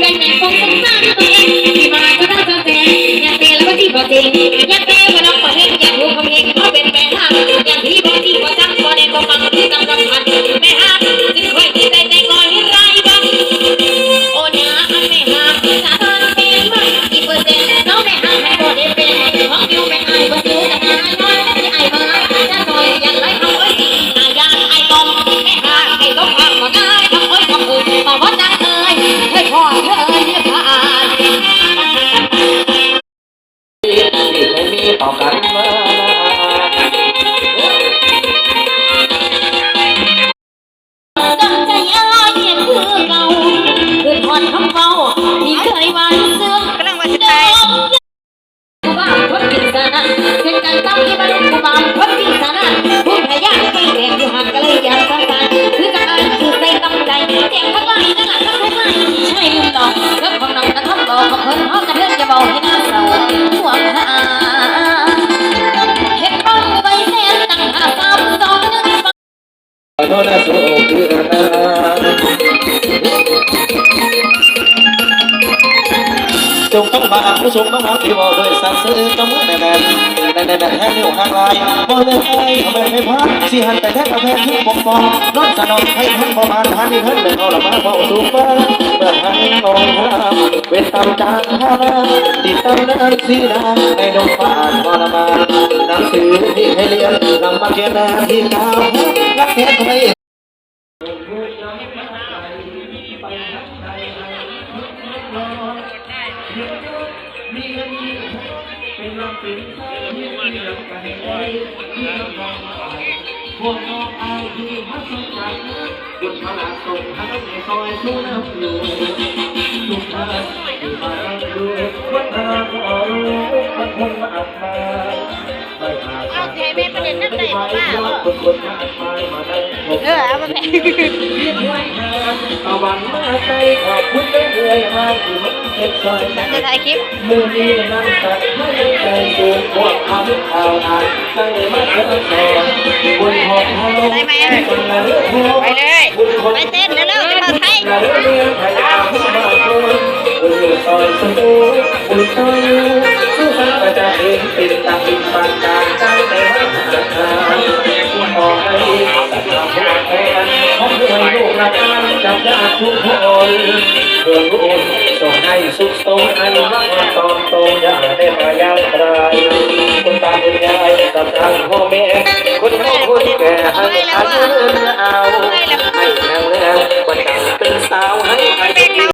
เป็นแม่คงสงสารตัวเองที่มาก็น่าจะแพ้อยากเตะแล้วก็ที่บ่จริงอยากเตะว่าน้องบ่เห็นอยากรู้เขาเองเขาเป็นแม่ห้างอยากที่บ่ที่บ่จังบ่ได้ก็ฟังที่กำลังพันแม่ห้างจึงค่อยที่ใจแต่ก่อนเห็นไรบ้างโอ้ยนะแม่ห้างสาธารณเป็นมากกี่เปอร์เซ็นต์น้องแม่ห้างให้บ่ได้เป็นของอยู่แม่ไอ้บ่ซื้อกันนะน้อยที่ไอ้มาจะหน่อยอยากไล่เขาไว้ที่อายาไอ้กองแม่ห้างไอ้กองพังบ่ง่ายทำโอ้ยทำอื่นบ่บ่ใจเอ้ยเฮ้ยพ่อเฮ้ยผ่าน ที่เคยมีต่อกันมาตั้งใจอ้ายยังคือเก่าคือทอนคำเบาที่เคยหวานเสื่อม กำลังว่าจะตาย ผู้บ้าคนกินสานะเช่นกันต้องที่บ้านผู้บ้าคนกินสานะผู้พยายามไปแรงอยู่ห่างก็เลยอยากสร้างสรรค์คือกับอ่านคือใจตั้งใจเจ็บข้างล่างนั่นแหละทั้งไม่ใช่ลืมหลอกแล้วของน้องกระทำบอกของเพิ่นเขาจะเพื่อนจะบอกให้น่าเศร้าห่วงหาเห็นบ้องใบเส้นตั้งหาซ้ำสองนึง ขอโทษนะสู้คือจงต้องบาปผู้ชมต้องรักที่บอกด้วยสัตว์ซื้อต้องมือแน่แท้นิ้วห่างลายบ่เลยไอ้ทำไมไม่พักสิหันไปแท้กระแพงที่ปกป้องรถสนองให้ท่านประมาณท่านที่ท่านเป็นเอาละมาเฝ้าสูงฟ้าเมื่อท่านนองพระเวทตามจางท่าติดตามนักสีดาในดงป่านมรณาหนังสือที่ให้เรียนนำมาเขียนหน้าที่กาวรักแท้ทำไม พวกน้องอายที่ฮักสนใจบุญพลาส่งฮักในซอยสู้น้ำอยู่ทุกท่านอยู่มาดูวันนาก็รู้มันคงมาอับมาไม่อาจจะไม่ไหวคนมาอับมาได้เอามาแม่ ตะวันมาใจขอบคุณเรื่อยๆมาอยู่มันเก็บซอย จะถ่ายคลิป มือนี้นั่งตัดไม่ใจดูพวกคำข่าวอ่านตั้งมาเจอแสงบนหอบเท้า ได้ไหมไปเลย ไปเต้นแล้วจะมาไทย ซอยสมูบุญซอยสู้ฟังประจาเองเป็นตาบินปานกลางใจในรักจักรานขอให้สัตว์พวกแทนของด้วยลูกละกันจับญาติทุกคนเพื่อรู้ส่งให้สุขสมอันรักตอนโตอย่าได้มาย่างไรคุณตาคุณยายกับทางพ่อแม่คุณพ่อคุณแก่ให้อันเลื่อนเอาให้นางเลื่อนบันดังเป็นสาวให้